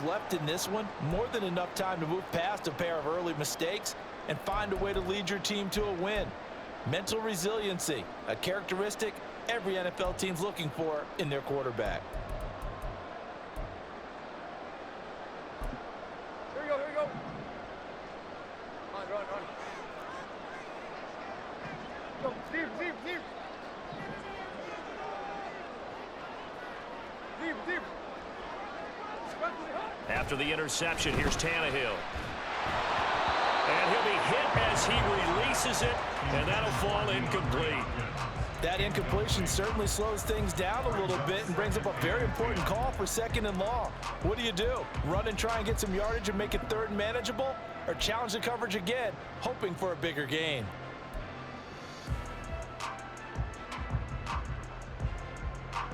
Left in this one, more than enough time to move past a pair of early mistakes and find a way to lead your team to a win. Mental resiliency, a characteristic every NFL team's looking for in their quarterback. Here we go, here we go. Run. Go, deep. After the interception, here's Tannehill. And he'll be hit as he releases it, and that'll fall incomplete. That incompletion certainly slows things down a little bit and brings up a very important call for 2nd and long. What do? Run and try and get some yardage and make it 3rd and manageable? Or challenge the coverage again, hoping for a bigger gain?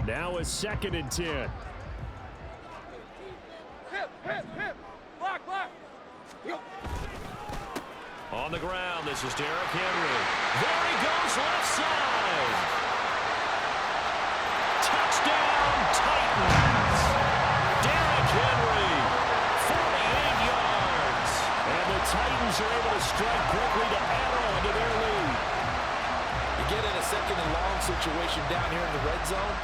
Now a 2nd and 10. Hip. Block. On the ground, this is Derrick Henry. There he goes, left side. Touchdown, Titans. Derrick Henry, 48 yards. And the Titans are able to strike quickly to add on to their lead. You get in a 2nd and long situation down here in the red zone,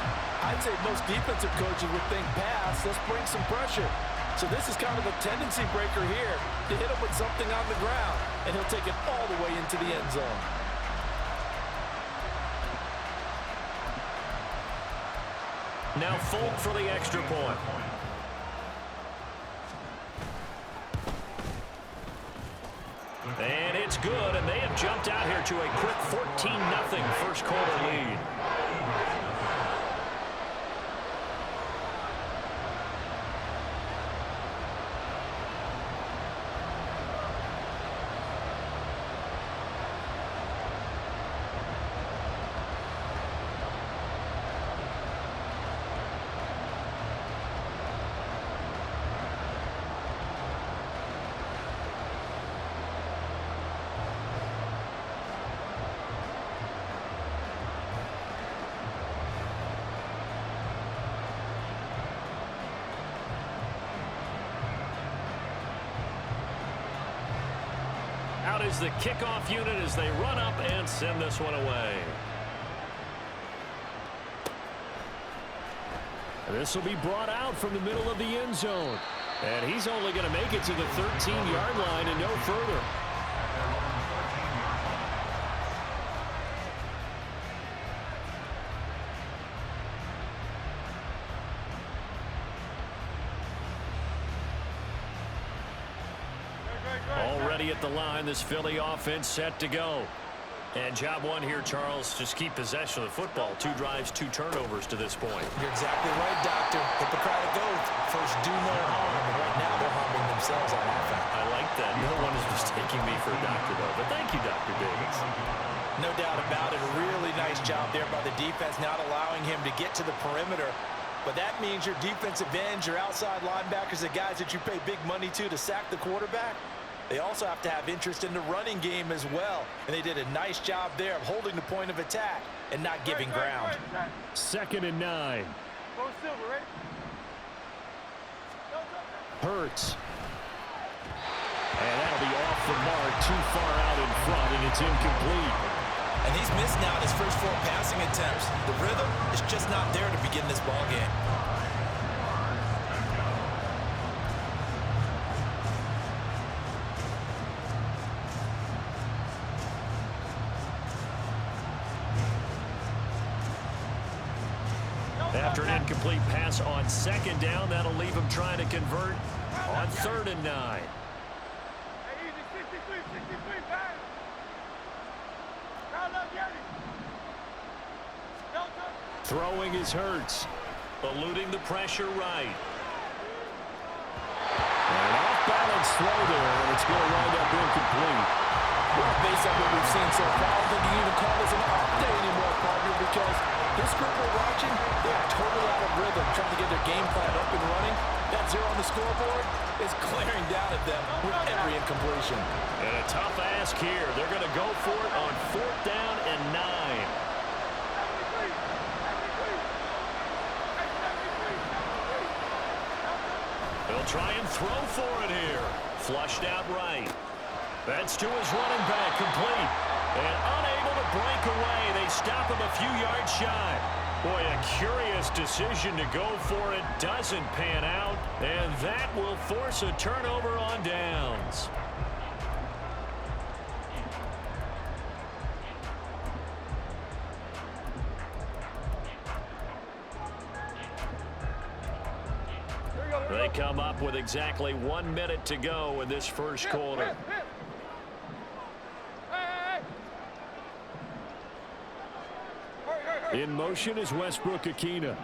I'd say most defensive coaches would think pass, let's bring some pressure. So this is kind of a tendency breaker here to hit him with something on the ground, and he'll take it all the way into the end zone. Now Folk for the extra point. And it's good, and they have jumped out here to a quick 14-0 first quarter lead. Out is the kickoff unit as they run up and send this one away. This will be brought out from the middle of the end zone. And he's only going to make it to the 13-yard line and no further. Already at the line, this Philly offense set to go. And job one here, Charles, just keep possession of the football. 2 drives, 2 turnovers to this point. You're exactly right, Doctor. Hippocratic oath. First, do no harm. And right now, they're harming themselves on offense. I like that. No one is mistaking me for a doctor, though. But thank you, Dr. Davis. No doubt about it. A really nice job there by the defense, not allowing him to get to the perimeter. But that means your defensive ends, your outside linebackers, the guys that you pay big money to sack the quarterback, they also have to have interest in the running game as well. And they did a nice job there of holding the point of attack and not giving ground. 2nd and 9. Hurts. And that'll be off the mark, too far out in front, and it's incomplete. And he's missed now his first 4 passing attempts. The rhythm is just not there to begin this ball game. After an incomplete pass on 2nd down, that'll leave him trying to convert on 3rd and 9. Throwing is Hurts, eluding the pressure right. And off-balance throw there, and it's going to wind up incomplete. Well, based on what we've seen so far, I don't think you can even call this an off day anymore, partner, because this group we're watching, they're totally out of rhythm, trying to get their game plan up and running. That 0 on the scoreboard is glaring down at them with every incompletion. And a tough ask here. They're going to go for it on 4th down and 9. They'll try and throw for it here. Flushed out right. That's to his running back, complete. And unable to break away. They stop him a few yards shy. Boy, a curious decision to go for it. Doesn't pan out. And that will force a turnover on downs. They come up with exactly 1 minute to go in this first quarter. In motion is Westbrook Akina.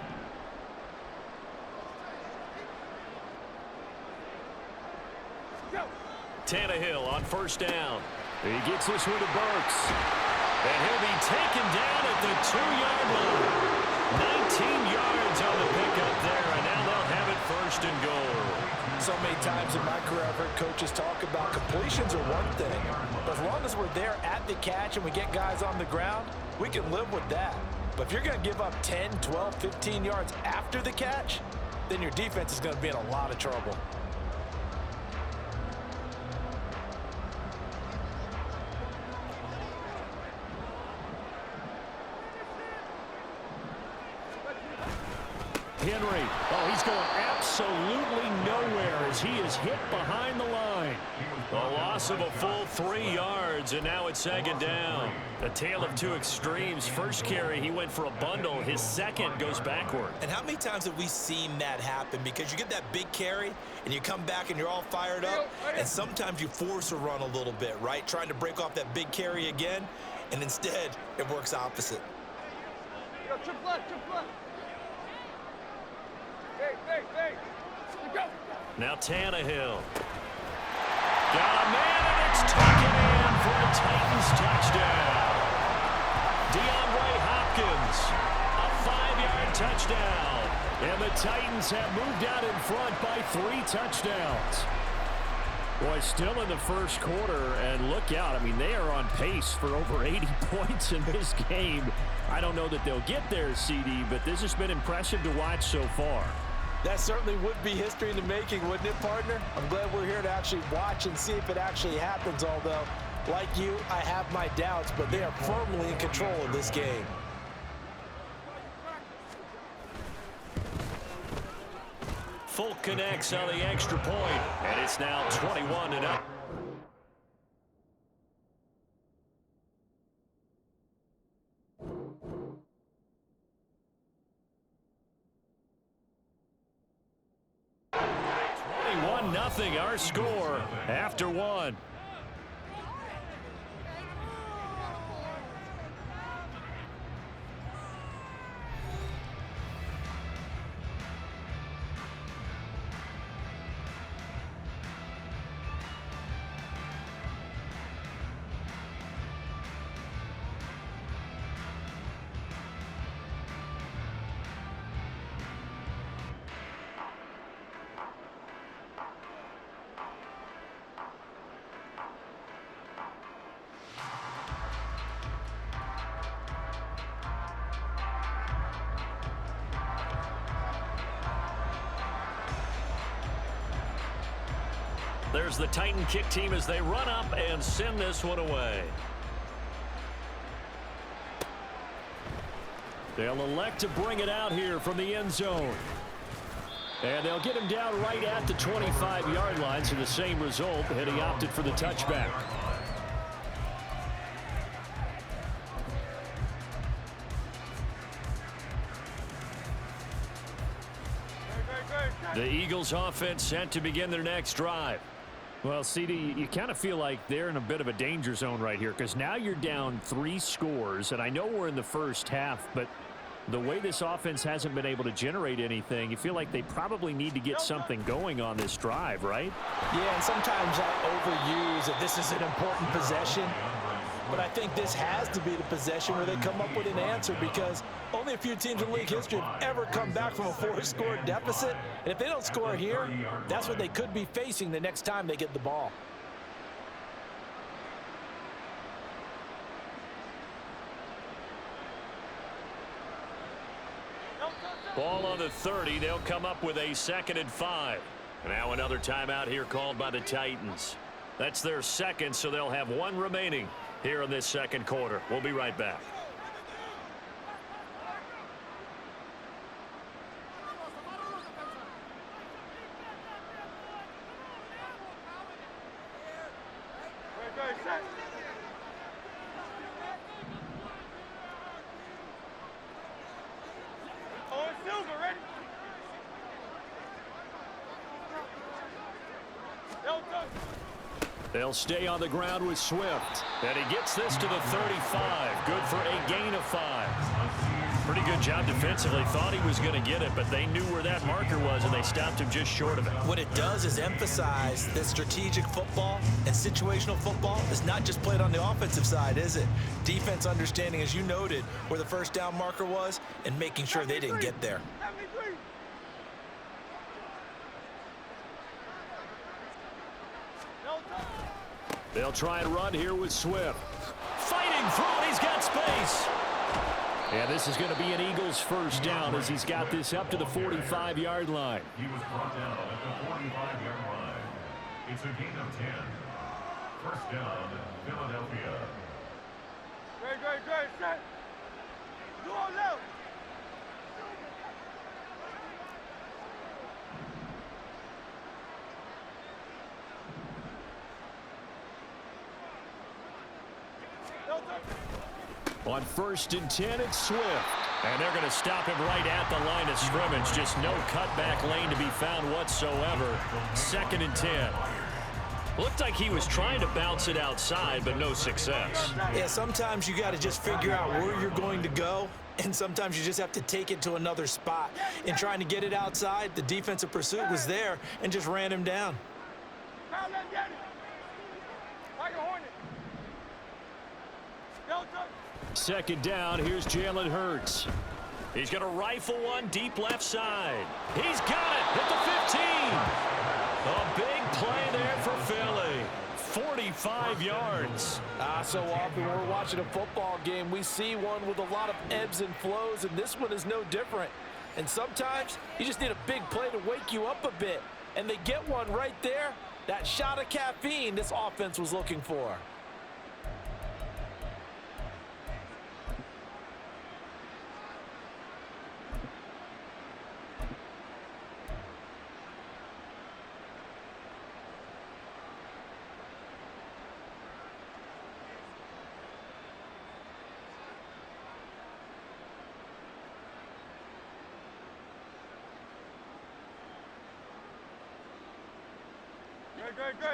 Tannehill on first down. He gets this one to Burks. And he'll be taken down at the 2-yard line. 19 yards on the pickup there, and now they'll have it first and goal. So many times in my career I've heard coaches talk about completions are one thing, but as long as we're there at the catch and we get guys on the ground, we can live with that. But if you're going to give up 10, 12, 15 yards after the catch, then your defense is going to be in a lot of trouble. Henry, oh, he's going absolutely nowhere as he is hit behind the line. A loss of a full 3 yards, and now it's second down. A tale of two extremes. First carry, he went for a bundle. His second goes backward. And how many times have we seen that happen? Because you get that big carry, and you come back and you're all fired up, and sometimes you force a run a little bit, right? Trying to break off that big carry again, and instead it works opposite. Yo, chip left, chip left. Hey, go. Now Tannehill. Got a man, and it's taken in for a Titans touchdown. DeAndre Hopkins, a 5-yard touchdown. And the Titans have moved out in front by 3 touchdowns. Boy, still in the first quarter, and look out. I mean, they are on pace for over 80 points in this game. I don't know that they'll get there, CD, but this has been impressive to watch so far. That certainly would be history in the making, wouldn't it, partner? I'm glad we're here to actually watch and see if it actually happens, although, like you, I have my doubts, but they are firmly in control of this game. Folk connects on the extra point, and it's now 21-0. Nothing, our score after 1. There's the Titan kick team as they run up and send this one away. They'll elect to bring it out here from the end zone. And they'll get him down right at the 25-yard line, so the same result, and he opted for the touchback. The Eagles offense set to begin their next drive. Well, CD, you kind of feel like they're in a bit of a danger zone right here because now you're down 3 scores, and I know we're in the first half, but the way this offense hasn't been able to generate anything, you feel like they probably need to get something going on this drive, right? Yeah, and sometimes I overuse that this is an important possession, but I think this has to be the possession where they come up with an answer because only a few teams in league history have ever come back from a 4-score deficit. And if they don't score here, that's what they could be facing the next time they get the ball. Ball on the 30. They'll come up with a 2nd and 5. Now another timeout here called by the Titans. That's their second, so they'll have one remaining here in this second quarter. We'll be right back. They'll stay on the ground with Swift. And he gets this to the 35. Good for a gain of 5. Pretty good job defensively. Thought he was going to get it, but they knew where that marker was, and they stopped him just short of it. What it does is emphasize that strategic football and situational football is not just played on the offensive side, is it? Defense understanding, as you noted, where the first down marker was and making sure they didn't get there. They'll try and run here with Swift. Fighting through it. He's got space. And this is going to be an Eagles first down as he's got this up to the 45-yard line. He was brought down at the 45-yard line. It's a gain of 10. First down, Philadelphia. Great, set. Do on left. On 1st and 10, it's Swift. And they're going to stop him right at the line of scrimmage. Just no cutback lane to be found whatsoever. 2nd and 10. Looked like he was trying to bounce it outside, but no success. Yeah, sometimes you got to just figure out where you're going to go, and sometimes you just have to take it to another spot. In trying to get it outside, the defensive pursuit was there and just ran him down. Second down, here's Jalen Hurts. He's going to rifle one deep left side. He's got it at the 15. A big play there for Philly. 45 yards. So often when we're watching a football game, we see one with a lot of ebbs and flows, and this one is no different. And sometimes you just need a big play to wake you up a bit. And they get one right there. That shot of caffeine this offense was looking for.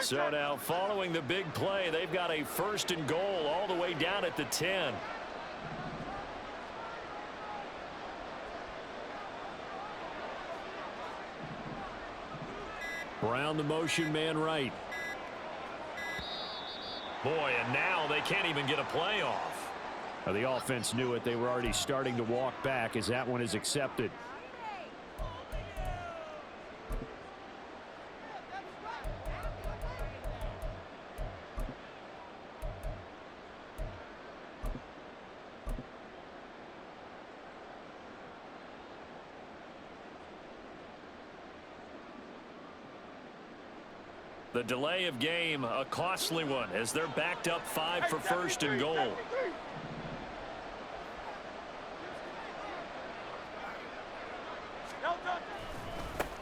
So now following the big play, they've got a 1st and goal all the way down at the 10. Brown the motion man right. Boy, and now they can't even get a play off. Now, the offense knew it. They were already starting to walk back as that one is accepted. The delay of game, a costly one, as they're backed up 5 for 1st and goal.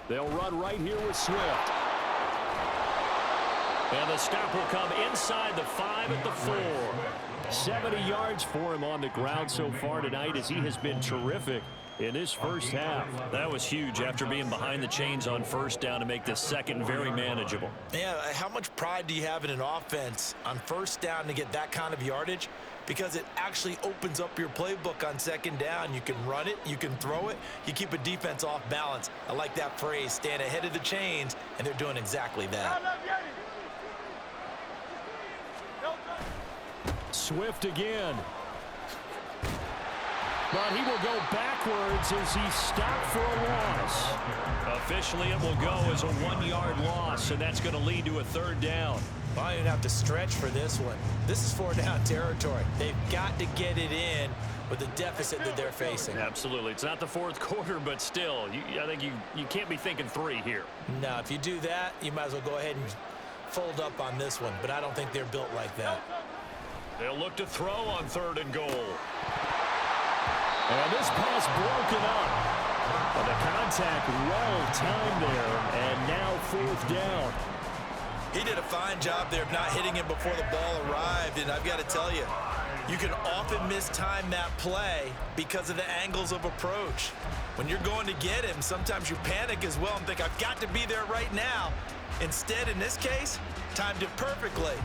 They'll run right here with Swift. And the stop will come inside the 5 at the 4. 70 yards for him on the ground so far tonight as he has been terrific in his first half. That was huge after being behind the chains on 1st down to make this second very manageable. Yeah, how much pride do you have in an offense on 1st down to get that kind of yardage? Because it actually opens up your playbook on 2nd down. You can run it, you can throw it, you keep a defense off balance. I like that phrase, stand ahead of the chains, and they're doing exactly that. Swift again. But he will go backwards as he stopped for a loss. Officially, it will go as a 1-yard loss, and that's going to lead to a 3rd down. Well, I don't even have to stretch for this one. This is 4-down territory. They've got to get it in with the deficit that they're facing. Absolutely. It's not the fourth quarter, but still, I think you can't be thinking 3 here. No, if you do that, you might as well go ahead and fold up on this one, but I don't think they're built like that. They'll look to throw on 3rd and goal. And this pass broken up. But the contact well timed there, and now 4th down. He did a fine job there of not hitting him before the ball arrived, and I've got to tell you, you can often mistime that play because of the angles of approach. When you're going to get him, sometimes you panic as well and think, I've got to be there right now. Instead, in this case, timed it perfectly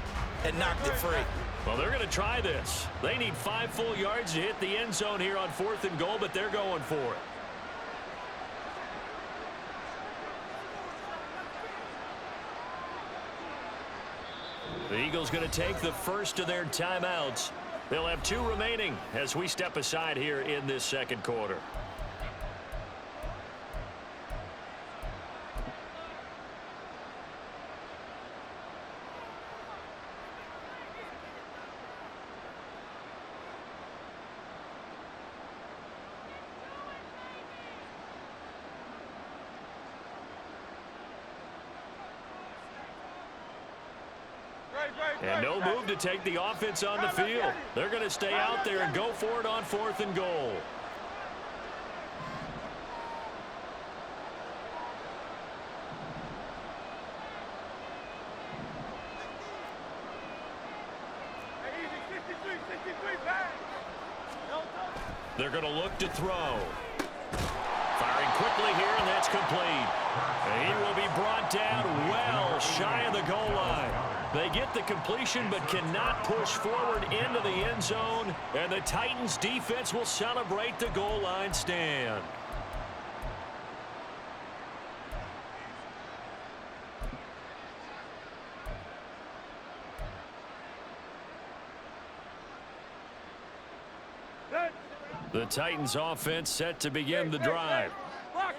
and knocked it free. Well, they're going to try this. They need 5 full yards to hit the end zone here on 4th and goal, but they're going for it. The Eagles going to take the first of their timeouts. They'll have 2 remaining as we step aside here in this second quarter. And no move to take the offense on the field. They're going to stay out there and go for it on 4th and goal. They're going to look to throw. Firing quickly here, and that's complete. And he will be brought down well shy of the goal line. They get the completion but cannot push forward into the end zone, and the Titans defense will celebrate the goal line stand. The Titans offense set to begin the drive.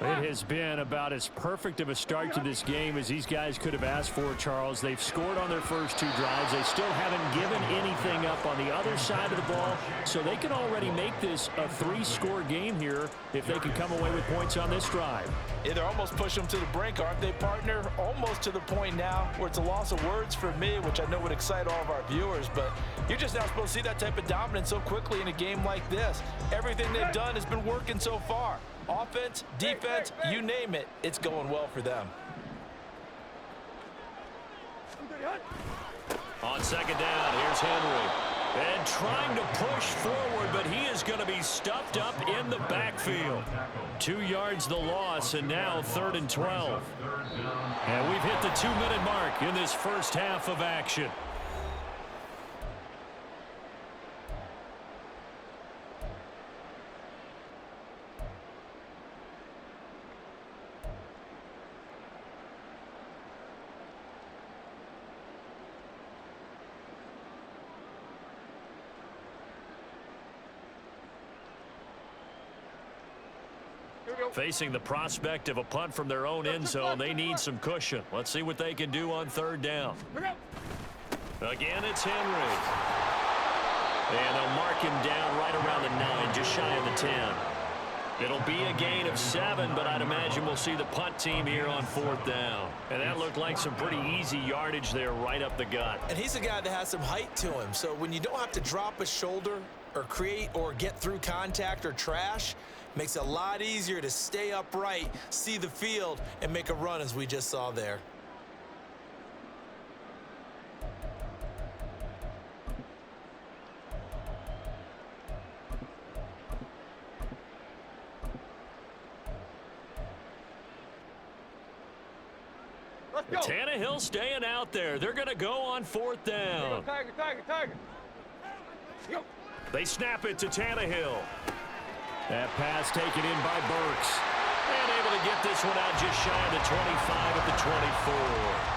It has been about as perfect of a start to this game as these guys could have asked for, Charles. They've scored on their first 2 drives. They still haven't given anything up on the other side of the ball, so they can already make this a 3-score game here if they can come away with points on this drive. Yeah, they're almost pushing them to the brink, aren't they, partner? Almost to the point now where it's a loss of words for me, which I know would excite all of our viewers, but you're just not supposed to see that type of dominance so quickly in a game like this. Everything they've done has been working so far. Offense, defense, you name it, it's going well for them. On 2nd down, here's Henry. And trying to push forward, but he is going to be stuffed up in the backfield. 2 yards the loss, and now 3rd and 12. And we've hit the 2-minute mark in this first half of action. Facing the prospect of a punt from their own end zone, they need some cushion. Let's see what they can do on 3rd down. Again, it's Henry. And they'll mark him down right around the 9, just shy of the 10. It'll be a gain of 7, but I'd imagine we'll see the punt team here on 4th down. And that looked like some pretty easy yardage there right up the gut. And he's a guy that has some height to him, so when you don't have to drop a shoulder or create or get through contact or trash, makes it a lot easier to stay upright, see the field, and make a run as we just saw there. Tannehill staying out there. They're going to go on 4th down. Tiger. They snap it to Tannehill. That pass taken in by Burks. And able to get this one out just shy of the 25 at the 24.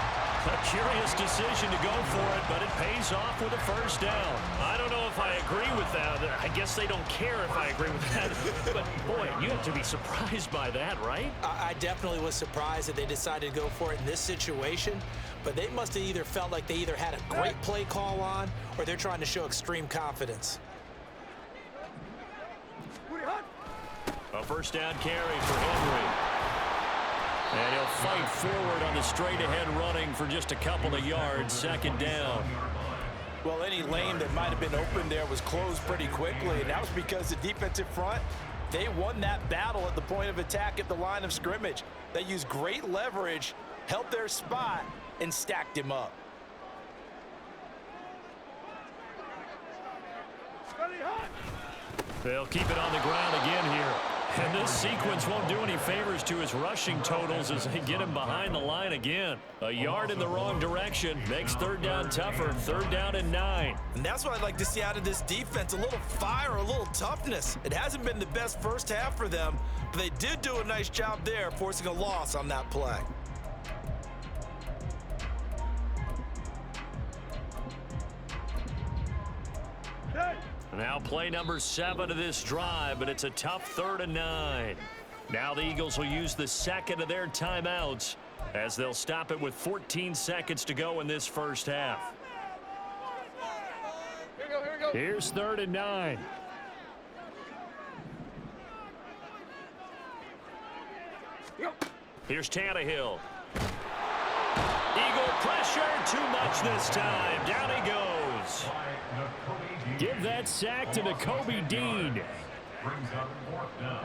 A curious decision to go for it, but it pays off with a first down. I don't know if I agree with that. I guess they don't care if I agree with that. But, boy, you have to be surprised by that, right? I definitely was surprised that they decided to go for it in this situation, but they must have either felt like they either had a great play call on or they're trying to show extreme confidence. A first down carry for Henry. And he'll fight forward on the straight-ahead running for just a couple of yards. Second down. Well, any lane that might have been open there was closed pretty quickly, and that was because the defensive front, they won that battle at the point of attack at the line of scrimmage. They used great leverage, held their spot, and stacked him up. They'll keep it on the ground again here. And this sequence won't do any favors to his rushing totals as they get him behind the line again. A yard in the wrong direction makes third down tougher. Third down and 9. And that's what I'd like to see out of this defense, a little fire, a little toughness. It hasn't been the best first half for them, but they did do a nice job there, forcing a loss on that play. Now play number 7 of this drive, but it's a tough 3rd and 9. Now the Eagles will use the second of their timeouts as they'll stop it with 14 seconds to go in this first half. Here we go. Here's 3rd and 9. Here's Tannehill. Eagle pressure, too much this time. Down he goes. Give that sack to Nakobe Dean. Brings up 4th down.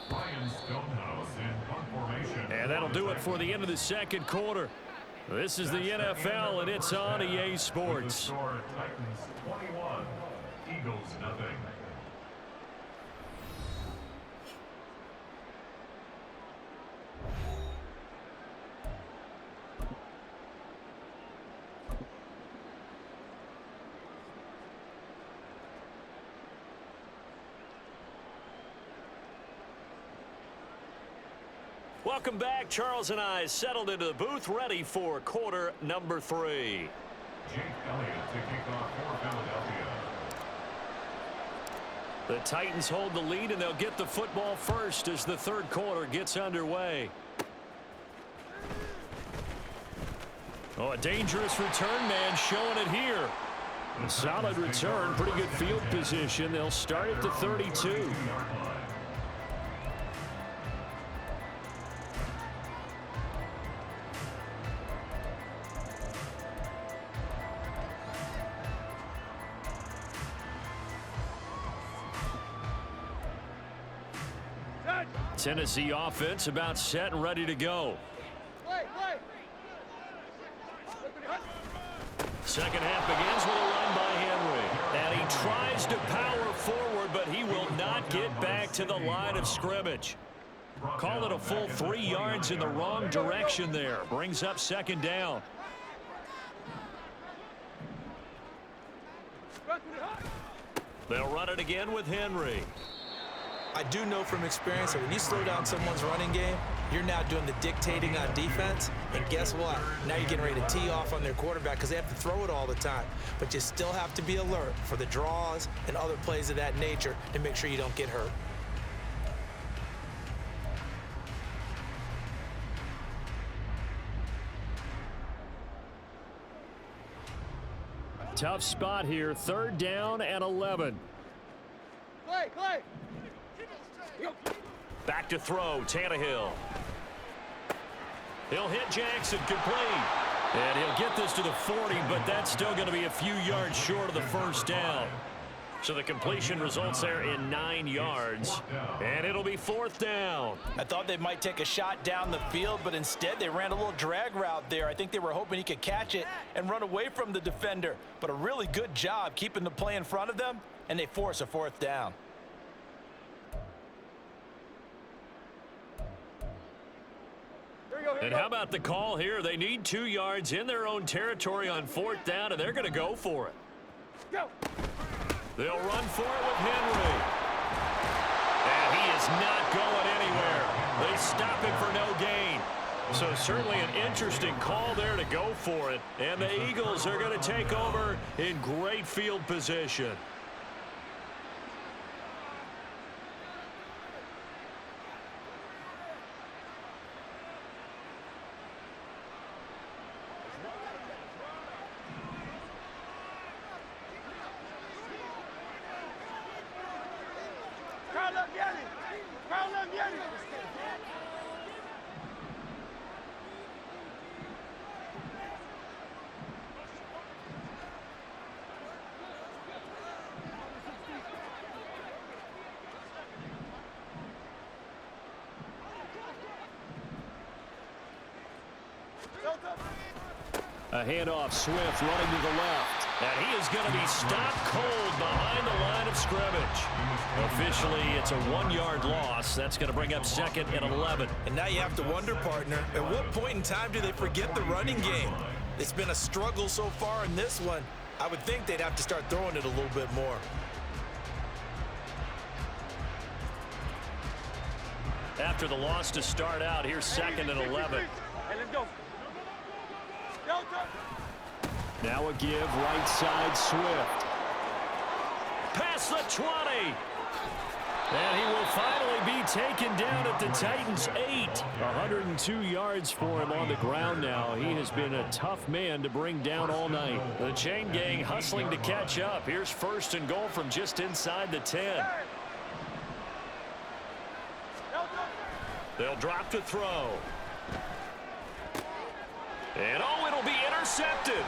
Ryan Stonehouse in punt formation. And that'll do it for the end of the second quarter. This is the NFL, and it's on EA Sports. Score, Titans 21, Eagles nothing. Welcome back. Charles and I settled into the booth, ready for quarter number 3. Jake Elliott to kick off for Philadelphia. The Titans hold the lead, and they'll get the football first as the third quarter gets underway. Oh, a dangerous return man showing it here. A solid return, pretty good field position. They'll start at the 32. Tennessee offense about set and ready to go. Second half begins with a run by Henry. And he tries to power forward, but he will not get back to the line of scrimmage. Call it a full 3 yards in the wrong direction there. Brings up second down. They'll run it again with Henry. I do know from experience that when you slow down someone's running game, you're now doing the dictating on defense. And guess what? Now you're getting ready to tee off on their quarterback because they have to throw it all the time. But you still have to be alert for the draws and other plays of that nature to make sure you don't get hurt. Tough spot here. Third down and 11. Clay. Back to throw, Tannehill. He'll hit Jackson, complete. And he'll get this to the 40, but that's still going to be a few yards short of the first down. So the completion results there in 9 yards. And it'll be 4th down. I thought they might take a shot down the field, but instead they ran a little drag route there. I think they were hoping he could catch it and run away from the defender. But a really good job keeping the play in front of them, and they force a 4th down. And how about the call here? They need 2 yards in their own territory on 4th down, and they're going to go for it. Go. They'll run for it with Henry. And he is not going anywhere. They stop him for no gain. So certainly an interesting call there to go for it. And the Eagles are going to take over in great field position. A handoff, Swift running to the left. And he is going to be stopped cold behind the line of scrimmage. Officially, it's a 1-yard loss. That's going to bring up 2nd and 11. And now you have to wonder, partner, at what point in time do they forget the running game? It's been a struggle so far in this one. I would think they'd have to start throwing it a little bit more. After the loss to start out, here's 2nd and 11. Hey, let's go. Go. Now a give, right side, Swift. Past the 20. And he will finally be taken down at the Titans' 8. 102 yards for him on the ground now. He has been a tough man to bring down all night. The chain gang hustling to catch up. Here's 1st and goal from just inside the 10. They'll drop to throw. And it'll be intercepted.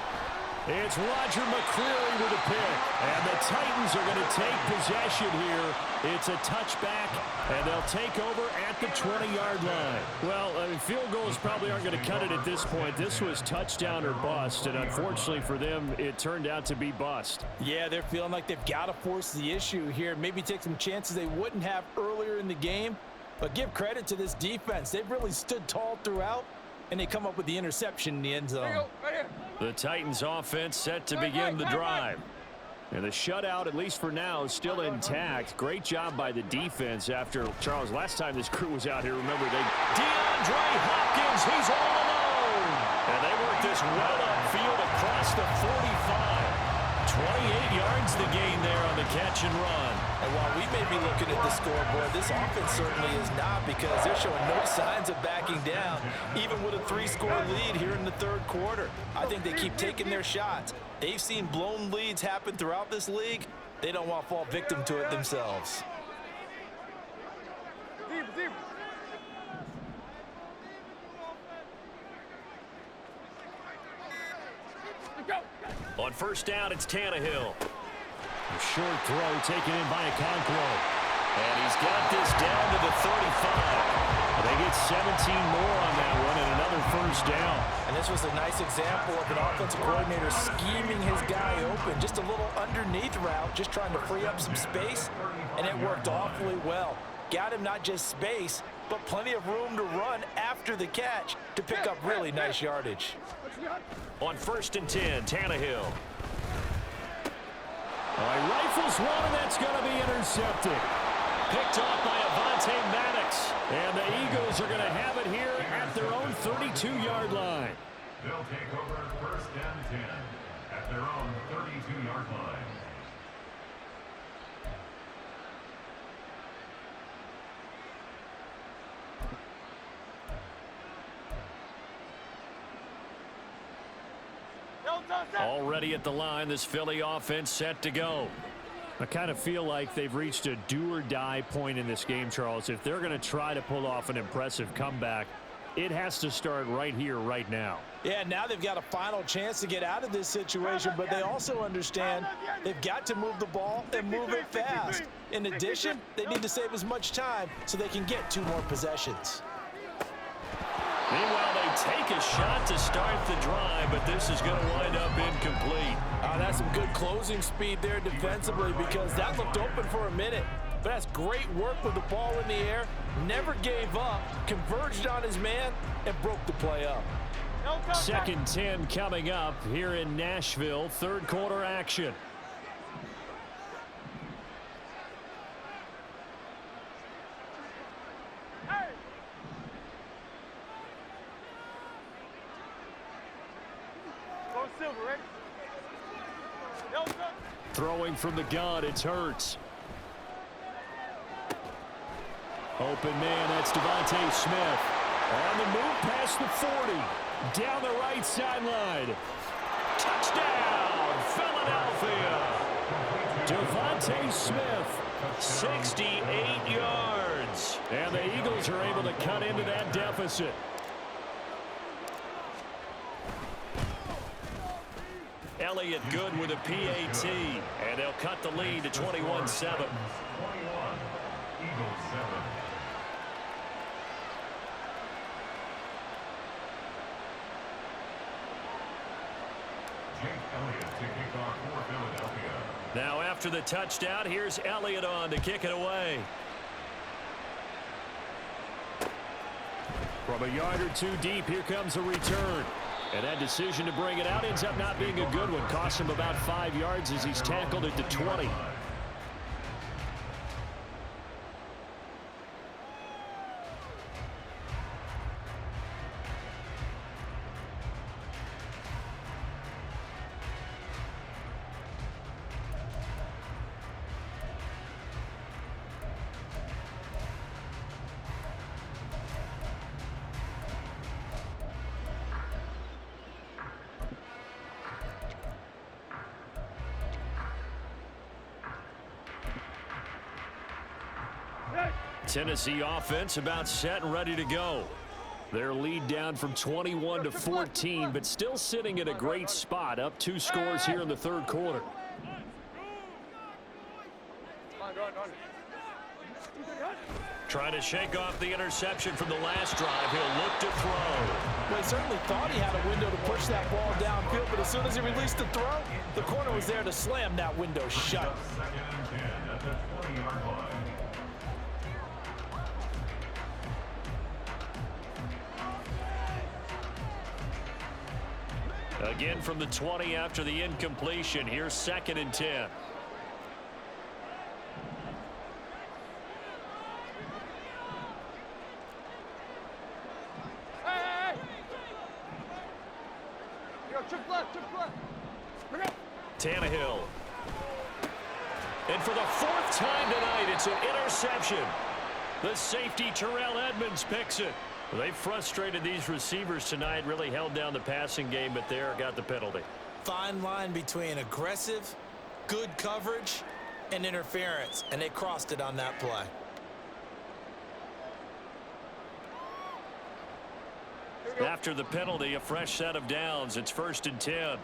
It's Roger McCreary with a pick. And the Titans are going to take possession here. It's a touchback, and they'll take over at the 20-yard line. Well, field goals probably aren't going to cut it at this point. This was touchdown or bust, and unfortunately for them, it turned out to be bust. Yeah, they're feeling like they've got to force the issue here. Maybe take some chances they wouldn't have earlier in the game. But give credit to this defense. They've really stood tall throughout, and they come up with the interception in the end zone. Right here. The Titans offense set to begin the drive. And the shutout, at least for now, is still intact. Great job by the defense after, Charles, last time this crew was out here, remember, DeAndre Hopkins, he's all alone. And they work this well upfield across the 45. 28 yards the gain there on the catch and run. And while we may be looking at the scoreboard, this offense certainly is not, because they're showing no signs of backing down, even with a 3-score lead here in the 3rd quarter. I think they keep taking their shots. They've seen blown leads happen throughout this league. They don't want to fall victim to it themselves. Deep. Go. On 1st down, it's Tannehill. A short throw taken in by Okonkwo. And he's got this down to the 35. They get 17 more on that one and another 1st down. And this was a nice example of an offensive coordinator scheming his guy open. Just a little underneath route, just trying to free up some space, and it worked awfully well. Got him not just space, but plenty of room to run after the catch to pick up really nice yardage. On 1st and 10, Tannehill. All right, rifles one, and that's going to be intercepted. Picked off by Avonte Maddox. And the Eagles are going to have it here at their own 32-yard line. They'll take over 1st and 10 at their own 32-yard line. Already at the line, this Philly offense set to go. I kind of feel like they've reached a do-or-die point in this game, Charles. If they're going to try to pull off an impressive comeback, it has to start right here, right now. Yeah, now they've got a final chance to get out of this situation, but they also understand they've got to move the ball and move it fast. In addition, they need to save as much time so they can get 2 more possessions. Meanwhile, they take a shot to start the drive, but this is going to wind up incomplete. That's some good closing speed there defensively, because that looked open for a minute. But that's great work with the ball in the air. Never gave up, converged on his man, and broke the play up. 2nd and 10 coming up here in Nashville. 3rd quarter action. Throwing from the gun, it's Hurts. Open man, that's Devontae Smith. On the move past the 40. Down the right sideline. Touchdown, Philadelphia. Devontae Smith, 68 yards. And the Eagles are able to cut into that deficit. Elliott good with a PAT, and they'll cut the lead to 21-7. 21, Eagles 7. Elliott to kick off for Philadelphia. Now after the touchdown, here's Elliott on to kick it away. From a yard or two deep, here comes a return. And that decision to bring it out ends up not being a good one. Costs him about 5 yards as he's tackled at the 20. Tennessee offense about set and ready to go. Their lead down from 21 to 14, but still sitting at a great spot, up 2 scores here in the third quarter. Trying to shake off the interception from the last drive. He'll look to throw. Well, he certainly thought he had a window to push that ball downfield, but as soon as he released the throw, the corner was there to slam that window shut. Second and 10 at the 20-yard line. Again from the 20 after the incompletion. Here's 2nd and 10. Hey! Yo, trick left, Bring up. Tannehill. And for the 4th time tonight, it's an interception. The safety, Terrell Edmonds, picks it. They frustrated these receivers tonight, really held down the passing game, but there got the penalty. Fine line between aggressive, good coverage, and interference, and they crossed it on that play. After the penalty, a fresh set of downs. It's 1st and 10.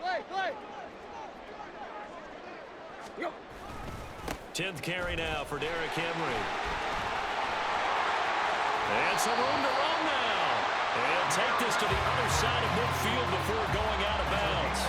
Play. 10th carry now for Derrick Henry. And some room to run now. And take this to the other side of midfield before going out of bounds.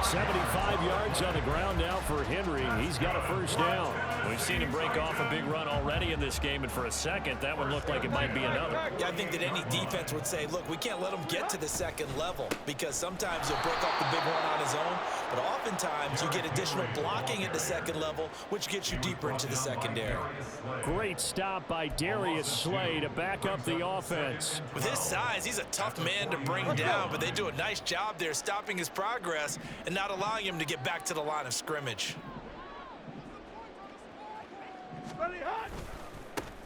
75 yards on the ground now for Henry. He's got a 1st down. We've seen him break off a big run already in this game, and for a second, that one looked like it might be another. Yeah, I think that any defense would say, look, we can't let him get to the 2nd level, because sometimes he'll break off the big run on his own, but oftentimes you get additional blocking at the 2nd level, which gets you deeper into the secondary. Great stop by Darius Slay to back up the offense. With his size, he's a tough man to bring down, but they do a nice job there stopping his progress and not allowing him to get back to the line of scrimmage.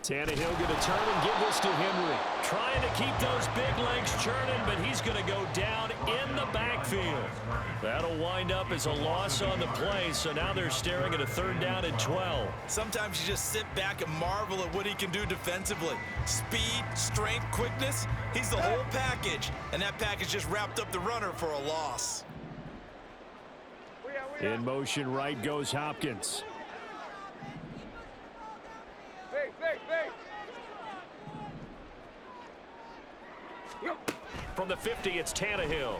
Tannehill going to turn and give this to Henry. Trying to keep those big legs churning, but he's going to go down in the backfield. That'll wind up as a loss on the play, so now they're staring at a 3rd down and 12. Sometimes you just sit back and marvel at what he can do defensively. Speed, strength, quickness, he's the whole package, and that package just wrapped up the runner for a loss. In motion right goes Hopkins. From the 50, it's Tannehill.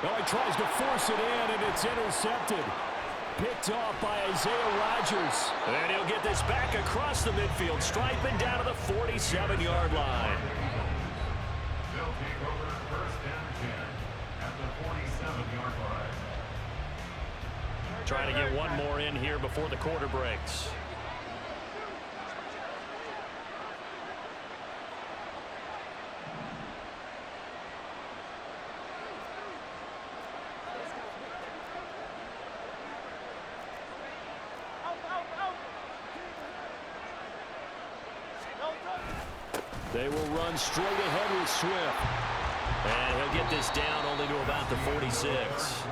Well, he tries to force it in, and it's intercepted. Picked off by Isaiah Rodgers. And he'll get this back across the midfield, striping down to the 47-yard line. They'll take over 1st and 10 at the 47-yard line. Trying to get one more in here before the quarter breaks. They will run straight ahead with Swift. And he'll get this down only to about the 46.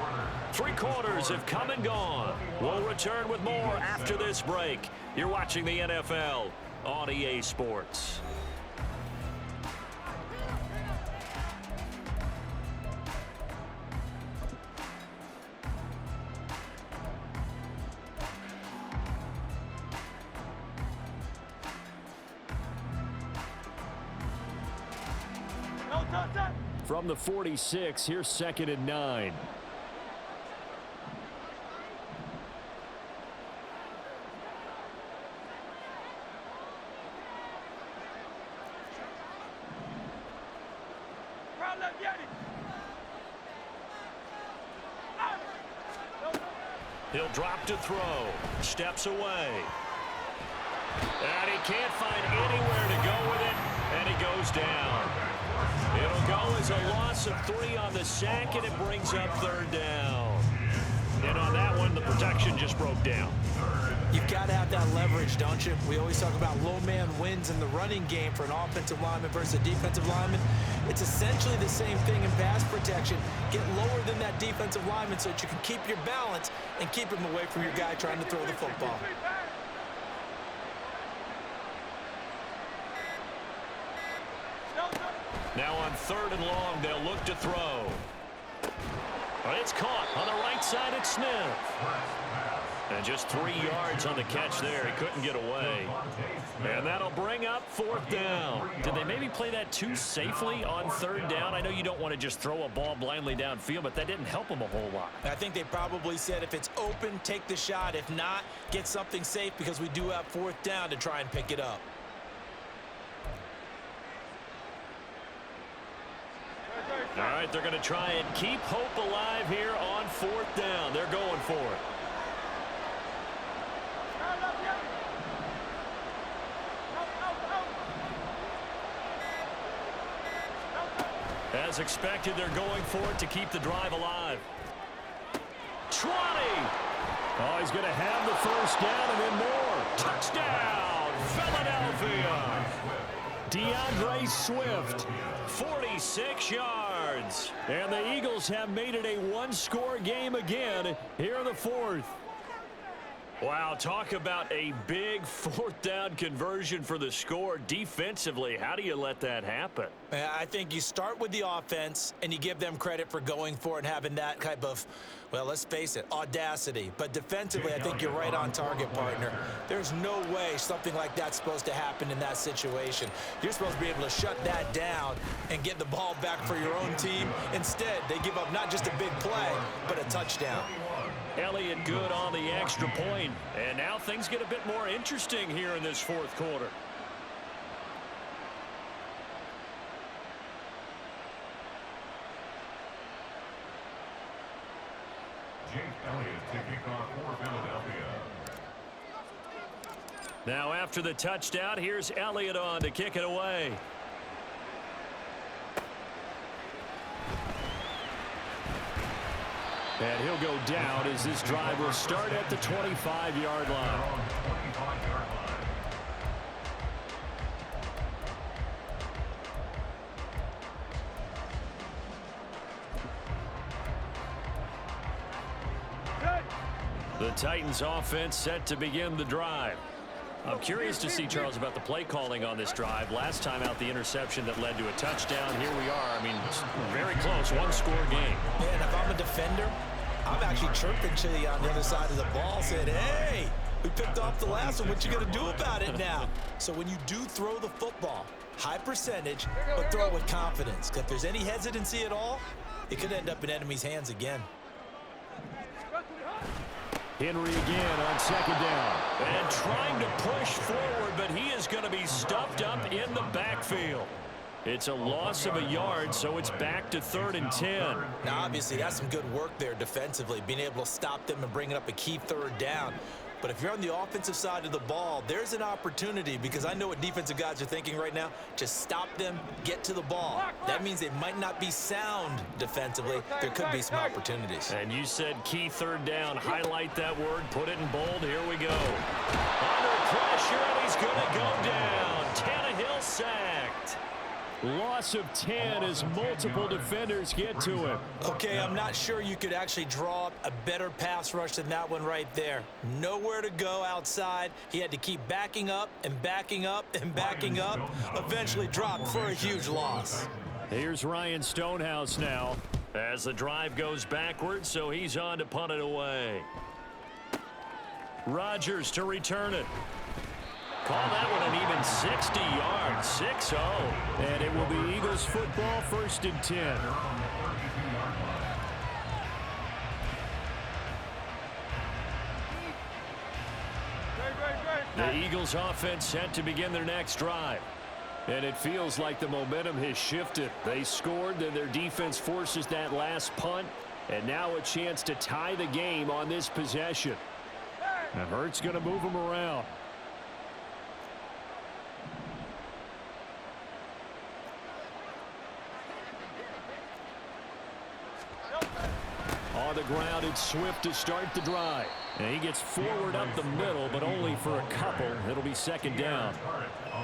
3 quarters have come and gone. We'll return with more after this break. You're watching the NFL on EA Sports. From the 46, here's 2nd and 9. He'll drop to throw. Steps away. And he can't find anywhere to go with it, and he goes down. It'll go as a loss of 3 on the sack, and it brings up 3rd down. And on that one, the protection just broke down. You've got to have that leverage, don't you? We always talk about low man wins in the running game for an offensive lineman versus a defensive lineman. It's essentially the same thing in pass protection. Get lower than that defensive lineman so that you can keep your balance and keep him away from your guy trying to throw the football. Now on 3rd and long, they'll look to throw. It's caught on the right side at Smith. And just 3 yards on the catch there. He couldn't get away. And that'll bring up 4th down. Did they maybe play that too safely on 3rd down? I know you don't want to just throw a ball blindly downfield, but that didn't help them a whole lot. I think they probably said if it's open, take the shot. If not, get something safe because we do have 4th down to try and pick it up. All right, they're going to try and keep hope alive here on 4th down. They're going for it. As expected, they're going for it to keep the drive alive. 20. Oh, he's going to have the 1st down and then more. Touchdown, Philadelphia. DeAndre Swift, 46 yards. And the Eagles have made it a 1-score game again here in the 4th. Wow, talk about a big 4th down conversion for the score. Defensively, how do you let that happen? I think you start with the offense and you give them credit for going for it and having that type of, well, let's face it, audacity. But defensively, I think you're right on target, partner. There's no way something like that's supposed to happen in that situation. You're supposed to be able to shut that down and get the ball back for your own team. Instead, they give up not just a big play, but a touchdown. Elliott good on the extra point. And now things get a bit more interesting here in this 4th quarter. Jake Elliott to kick off for Philadelphia. Now after the touchdown, here's Elliott on to kick it away. And he'll go down as this drive will start at the 25-yard line. The Titans offense set to begin the drive. I'm curious to see, Charles, about the play calling on this drive. Last time out, the interception that led to a touchdown. Here we are. I mean, very close, 1-score game. Yeah, and if I'm a defender, I'm actually chirping to you on the other side of the ball, saying, hey, we picked off the last one. What you going to do about it now? So when you do throw the football, high percentage, but throw it with confidence. Because if there's any hesitancy at all, it could end up in enemy's hands again. Henry again on 2nd down. And trying to push forward, but he is going to be stuffed up in the backfield. It's a loss of a yard, so it's back to 3rd and 10. Now, obviously, that's some good work there defensively, being able to stop them and bringing up a key 3rd down. But if you're on the offensive side of the ball, there's an opportunity, because I know what defensive guys are thinking right now. Just stop them, get to the ball. That means they might not be sound defensively. There could be some opportunities. And you said key 3rd down. Highlight that word. Put it in bold. Here we go. Under pressure, and he's going to go down. Tannehill sacked. Loss of 10 as multiple defenders get to him. Okay, I'm not sure you could actually draw up a better pass rush than that one right there. Nowhere to go outside. He had to keep backing up and backing up and backing up. Eventually dropped for a huge loss. Here's Ryan Stonehouse now as the drive goes backwards, so he's on to punt it away. Rodgers to return it. Call that one an even 60 yards, 6-0. And it will be Eagles football, 1st and 10. The Eagles offense set to begin their next drive. And it feels like the momentum has shifted. They scored, then their defense forces that last punt. And now a chance to tie the game on this possession. And Hurts going to move them around. On the ground, it's Swift to start the drive. And he gets forward up the middle, but only for a couple. It'll be 2nd down.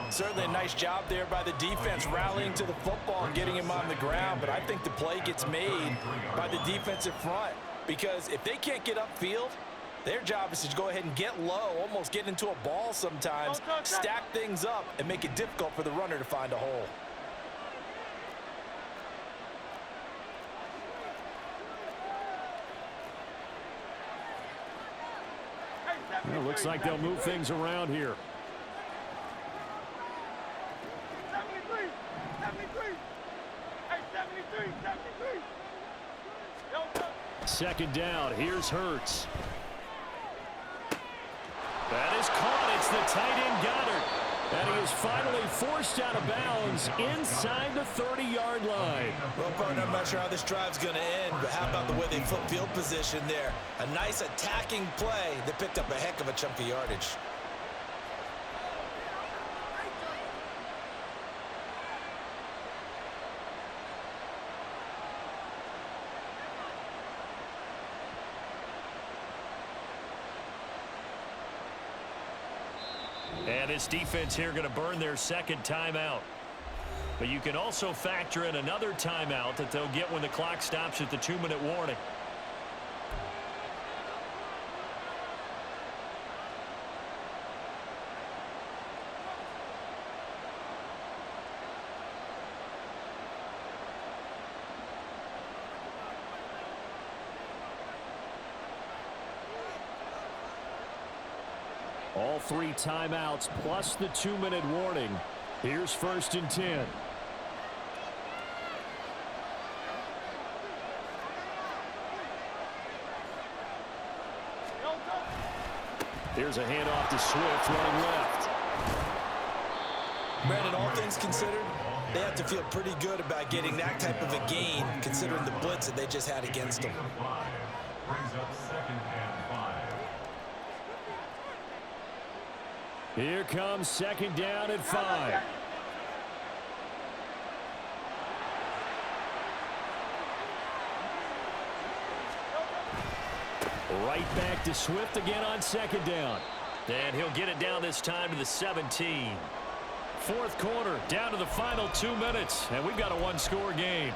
Certainly a nice job there by the defense rallying to the football and getting him on the ground. But I think the play gets made by the defensive front. Because if they can't get upfield, their job is to go ahead and get low, almost get into a ball sometimes, stack things up, and make it difficult for the runner to find a hole. Well, it looks like they'll move things around here. 73, 73. Hey, 73, 73. 2nd down. Here's Hurts. That is caught. It's the tight end Goddard. And he is finally forced out of bounds inside the 30-yard line. Well, partner, I'm not sure how this drive's going to end, but how about the way they flip field position there? A nice attacking play that picked up a heck of a chunk of yardage. And this defense here going to burn their 2nd timeout. But you can also factor in another timeout that they'll get when the clock stops at the 2-minute warning. All 3 timeouts plus the 2-minute warning. Here's 1st and 10. Here's a handoff to Swift running left. Brandon, all things considered, they have to feel pretty good about getting that type of a gain considering the blitz that they just had against them. Brings up 2nd and 5. Here comes 2nd down at 5. Right back to Swift again on 2nd down. And he'll get it down this time to the 17. 4th quarter, down to the final 2 minutes. And we've got a 1-score game.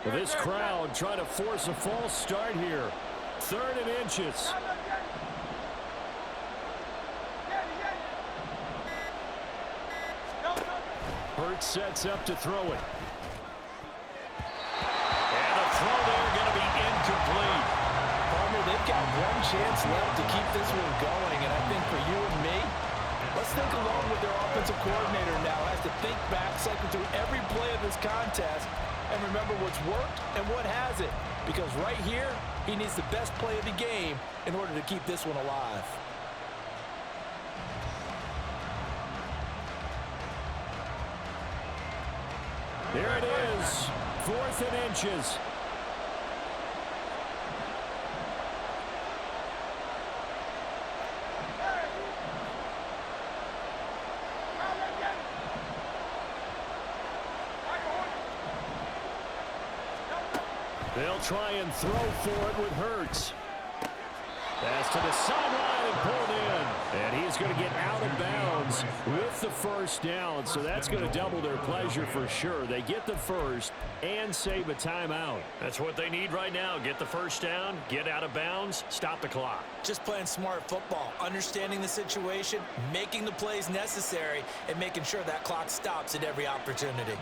This crowd trying to force a false start here. 3rd and inches. Hurts sets up to throw it. And the throw there going to be incomplete. Partner, they've got one chance left to keep this one going, and I think for you and me, let's think along with their offensive coordinator now. Has to think back, cycle through every play of this contest, and remember what's worked and what hasn't. Because right here, he needs the best play of the game in order to keep this one alive. There it is. 4th and inches. They'll try and throw for it with Hurts. Pass to the sideline and pulled in. And he's going to get out of bounds with the first down. So that's going to double their pleasure for sure. They get the first and save a timeout. That's what they need right now. Get the first down, get out of bounds, stop the clock. Just playing smart football, understanding the situation, making the plays necessary, and making sure that clock stops at every opportunity.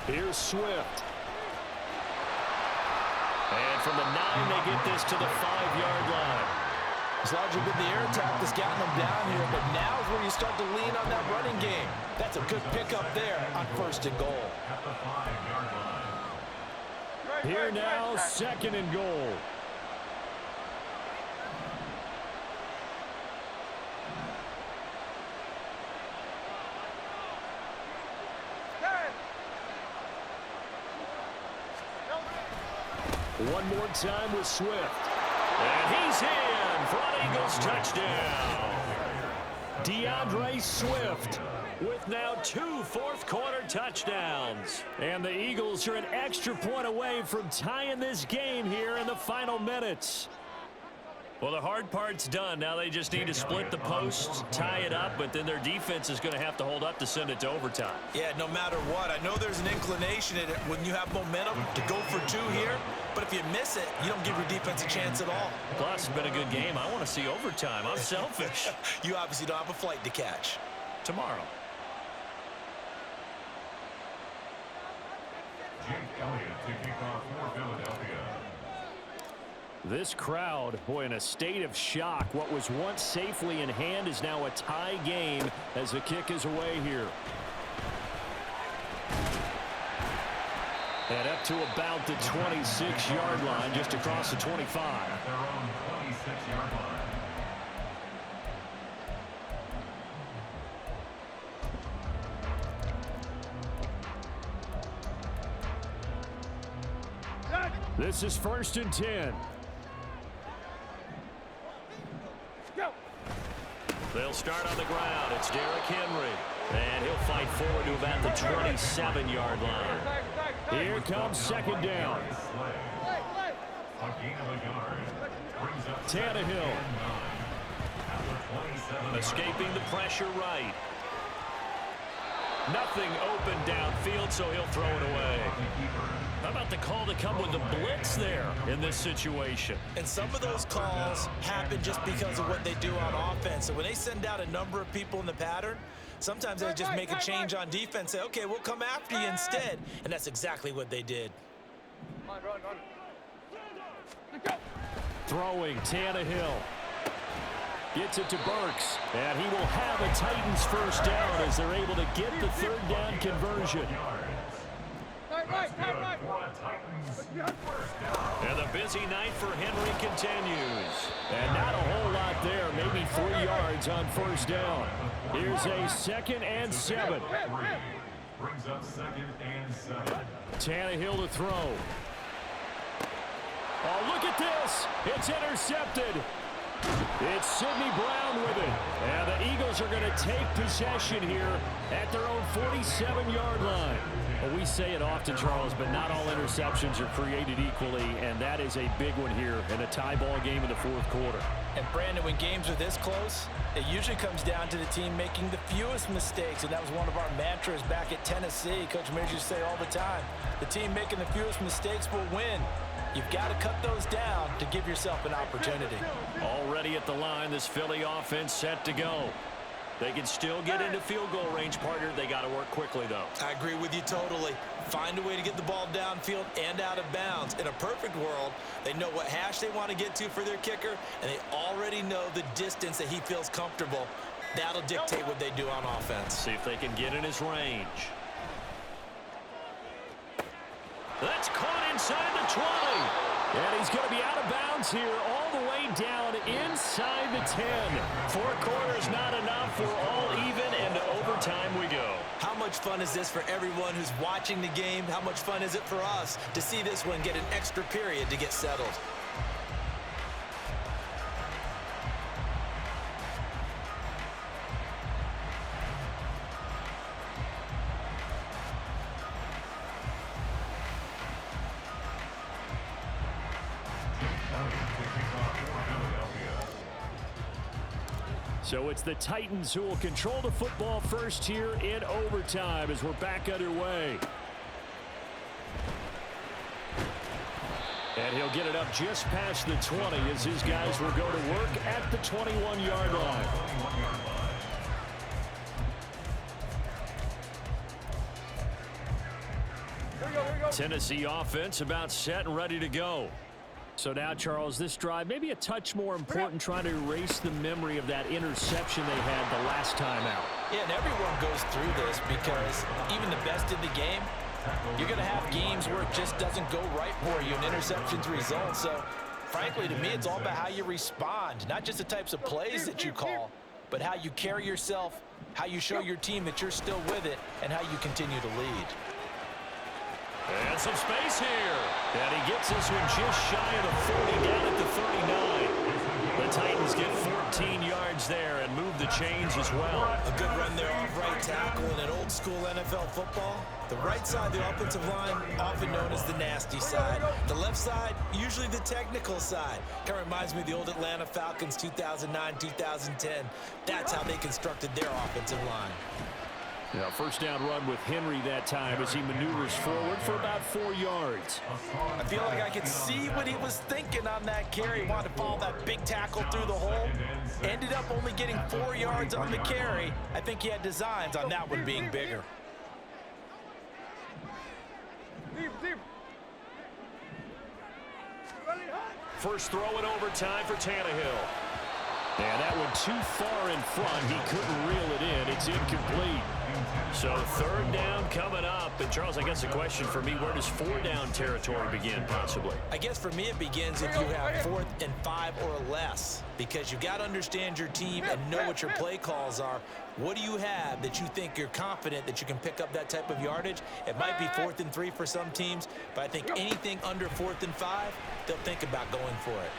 Here's Swift. And from the 9, they get this to the 5-yard line. It's largely been the air attack that's gotten them down here, but now is where you start to lean on that running game. That's a good pickup there on 1st and goal. At the 5-yard line. Here now, 2nd and goal. One more time with Swift. And he's in for an Eagles touchdown. DeAndre Swift with now 2 fourth-quarter touchdowns. And the Eagles are an extra point away from tying this game here in the final minutes. Well, the hard part's done. Now they just need to split the posts, tie it up, but then their defense is going to have to hold up to send it to overtime. Yeah, no matter what. I know there's an inclination in it when you have momentum to go for 2 here, but if you miss it, you don't give your defense a chance at all. Plus, it's been a good game. I want to see overtime. I'm selfish. You obviously don't have a flight to catch. Tomorrow. Jake Elliott to kick off for Philadelphia. This crowd, boy, in a state of shock. What was once safely in hand is now a tie game as the kick is away here. And up to about the 26-yard line, just across the 25. At their own 26-yard line. This is 1st and 10. They'll start on the ground. It's Derrick Henry. And he'll fight forward to about the 27-yard line. Here comes 2nd down. A gain of a yard. Brings up Tannehill. at the 27. Escaping the pressure right. Nothing open downfield, so he'll throw it away. How about the call to come with the blitz there in this situation? And some of those calls happen just because of what they do on offense. So when they send out a number of people in the pattern, sometimes they just make a change on defense, say, okay, we'll come after you instead. And that's exactly what they did. Throwing Tannehill. Gets it to Burks. And he will have a Titans first down as they're able to get the 3rd down conversion. And the busy night for Henry continues. And not a whole lot there, maybe 3 yards on 1st down. Here's a 2nd and 7. Brings up 2nd and 7. Tannehill to throw. Oh, look at this. It's intercepted. It's Sidney Brown with it. And the Eagles are going to take possession here at their own 47-yard line. Well, we say it often, Charles, but not all interceptions are created equally, and that is a big one here in a tie ball game in the 4th quarter. And, Brandon, when games are this close, it usually comes down to the team making the fewest mistakes, and that was one of our mantras back at Tennessee. Coach Mears used to say all the time, the team making the fewest mistakes will win. You've got to cut those down to give yourself an opportunity. Already at the line, this Philly offense set to go. They can still get into field goal range, partner. They got to work quickly, though. I agree with you totally. Find a way to get the ball downfield and out of bounds. In a perfect world, they know what hash they want to get to for their kicker, and they already know the distance that he feels comfortable. That'll dictate what they do on offense. See if they can get in his range. That's caught inside the 20. And he's going to be out of bounds here all the way down inside the 10. 4 quarters not enough. We're all even, and to overtime we go. How much fun is this for everyone who's watching the game? How much fun is it for us to see this one get an extra period to get settled? So it's the Titans who will control the football first here in overtime as we're back underway. And he'll get it up just past the 20 as his guys will go to work at the 21-yard line. Tennessee offense about set and ready to go. So now, Charles, this drive maybe a touch more important, trying to erase the memory of that interception they had the last time out. Yeah, and everyone goes through this because even the best in the game, you're going to have games where it just doesn't go right for you and interceptions result. So, frankly, to me, it's all about how you respond, not just the types of plays that you call, but how you carry yourself, how you show your team that you're still with it, and how you continue to lead. And some space here. And he gets this one just shy of the 40, down at the 39. The Titans get 14 yards there and move the chains as well. A good run there off right tackle in an old-school NFL football. The right side of the offensive line, often known as the nasty side. The left side, usually the technical side. Kind of reminds me of the old Atlanta Falcons 2009, 2010. That's how they constructed their offensive line. Now, first down run with Henry that time as he maneuvers forward for about 4 yards. I feel like I could see what he was thinking on that carry. Wanted to follow that big tackle through the hole. Ended up only getting 4 yards on the carry. I think he had designs on that one being bigger. First throw in overtime for Tannehill. And that one too far in front. He couldn't reel it in. It's incomplete. So third down coming up. And, Charles, I guess the question for me, where does 4-down territory begin possibly? I guess for me it begins if you have 4th and 5 or less. Because you've got to understand your team and know what your play calls are. What do you have that you think you're confident that you can pick up that type of yardage? It might be 4th and 3 for some teams, but I think anything under 4th and 5, they'll think about going for it.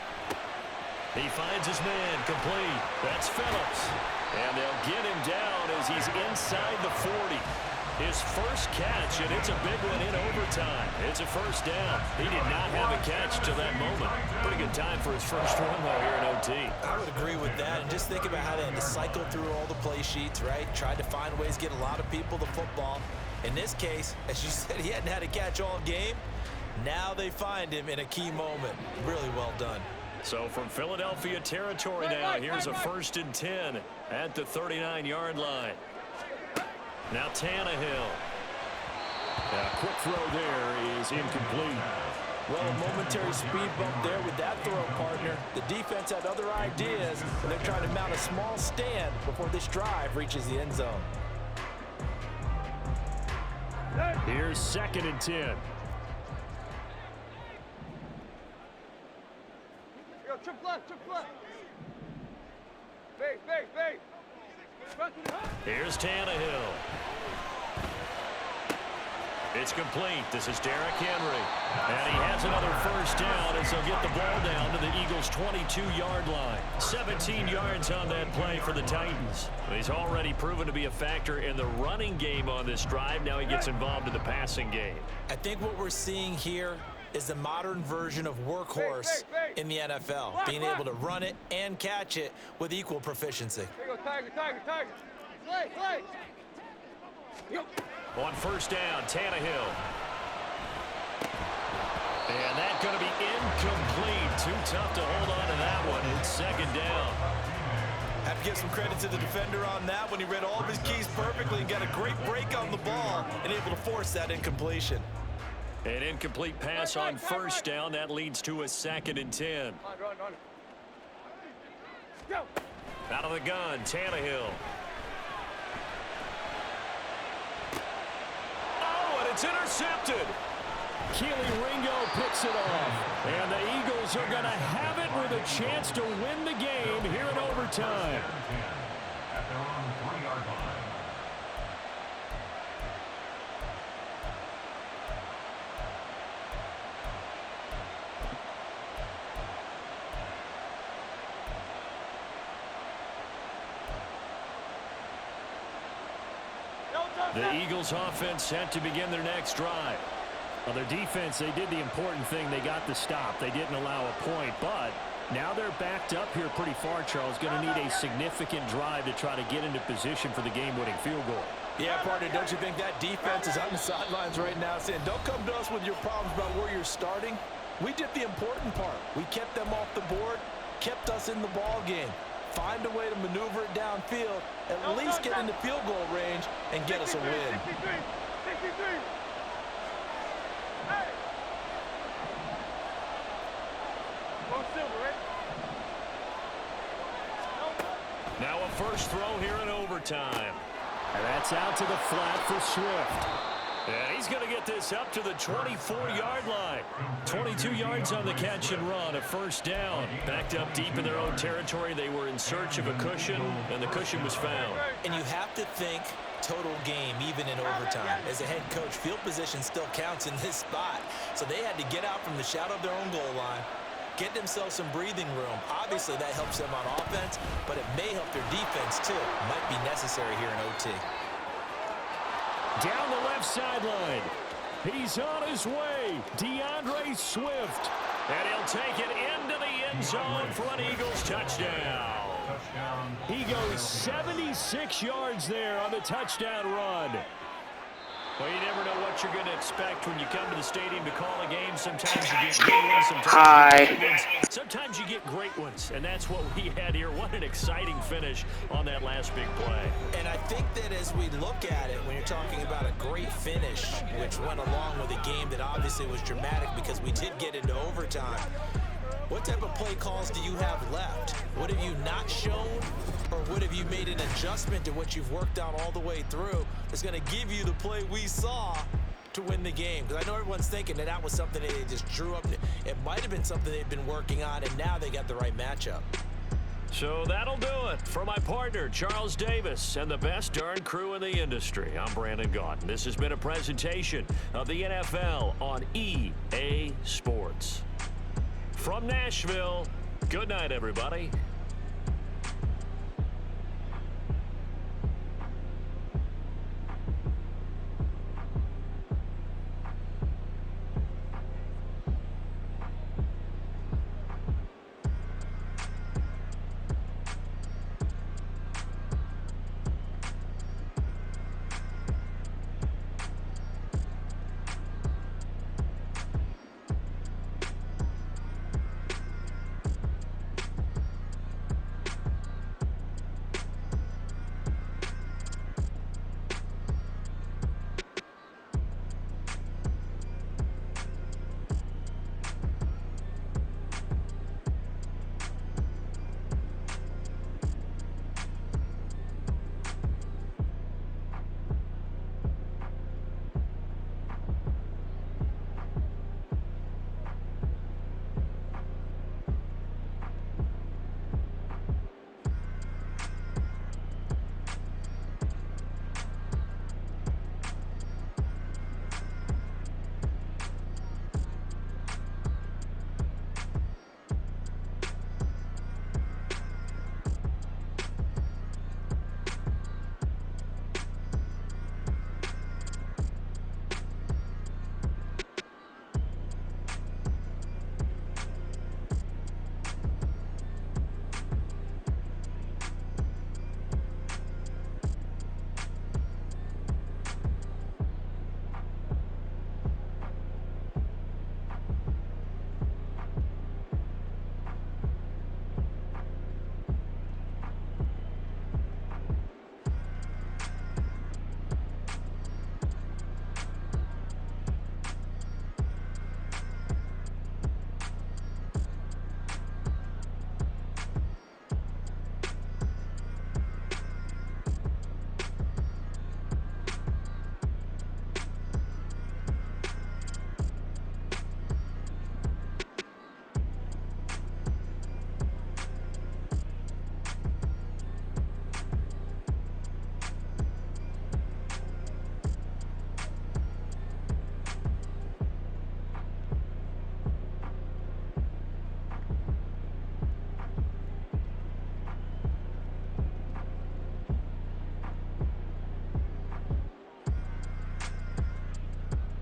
He finds his man complete. That's Phillips. And they'll get him down as he's inside the 40. His first catch, and it's a big one in overtime. It's a first down. He did not have a catch till that moment. Pretty good time for his first run, though, here in OT. I would agree with that. And just think about how they had to cycle through all the play sheets, right? Tried to find ways to get a lot of people the football. In this case, as you said, he hadn't had a catch all game. Now they find him in a key moment. Really well done. So from Philadelphia territory now, here's a 1st and 10 at the 39-yard line. Now Tannehill. A quick throw there is incomplete. Well, a momentary speed bump there with that throw, partner. The defense had other ideas, and they're trying to mount a small stand before this drive reaches the end zone. Here's 2nd and 10. Trip left, trip left. Base. Here's Tannehill. It's complete. This is Derrick Henry. And he has another first down as they'll get the ball down to the Eagles' 22-yard line. 17 yards on that play for the Titans. He's already proven to be a factor in the running game on this drive. Now he gets involved in the passing game. I think what we're seeing here is the modern version of workhorse in the NFL, being able to run it and catch it with equal proficiency. Here you go, Tiger. Play. On first down, Tannehill. And that's going to be incomplete. Too tough to hold on to that one. It's 2nd down. Have to give some credit to the defender on that one. He read all of his keys perfectly and got a great break on the ball and able to force that incompletion. An incomplete pass on first down. That leads to a 2nd and 10. Run. Go. Out of the gun, Tannehill. Oh, and it's intercepted. Keely Ringo picks it off. And the Eagles are going to have it with a chance to win the game here in overtime. At their own 3-yard line. The Eagles offense set to begin their next drive. Well, their defense, they did the important thing. They got the stop. They didn't allow a point, but Now they're backed up here pretty far, Charles. Going to need a significant drive to try to get into position for the game-winning field goal. Yeah, partner, don't you think that defense is on the sidelines right now saying, don't come to us with your problems about where you're starting. We did the important part. We kept them off the board, kept us in the ball game. Find a way to maneuver it downfield, at least get into field goal range, and get us a win. 63. Hey! Go silver, right? Now a first throw here in overtime. And that's out to the flat for Swift. And he's going to get this up to the 24-yard line. 22 yards on the catch and run, a first down. Backed up deep in their own territory. They were in search of a cushion, and the cushion was found. And you have to think total game, even in overtime. As a head coach, field position still counts in this spot. So they had to get out from the shadow of their own goal line, get themselves some breathing room. Obviously, that helps them on offense, but it may help their defense, too. Might be necessary here in OT. Down the left sideline. He's on his way. DeAndre Swift. And he'll take it into the end zone for an Eagles touchdown. He goes 76 yards there on the touchdown run. Well, you never know what you're going to expect when you come to the stadium to call a game. Sometimes you get good ones, sometimes you get good ones. Sometimes you get great ones, and that's what we had here. What an exciting finish on that last big play. And I think that as we look at it, when you're talking about a great finish, which went along with a game that obviously was dramatic because we did get into overtime, what type of play calls do you have left? What have you not shown, or what have you made an adjustment to what you've worked on all the way through that's going to give you the play we saw to win the game? Because I know everyone's thinking that that was something they just drew up. It might have been something they've been working on, and now they got the right matchup. So that'll do it for my partner, Charles Davis, and the best darn crew in the industry. I'm Brandon Gaudin. This has been a presentation of the NFL on EA Sports. From Nashville, good night, everybody.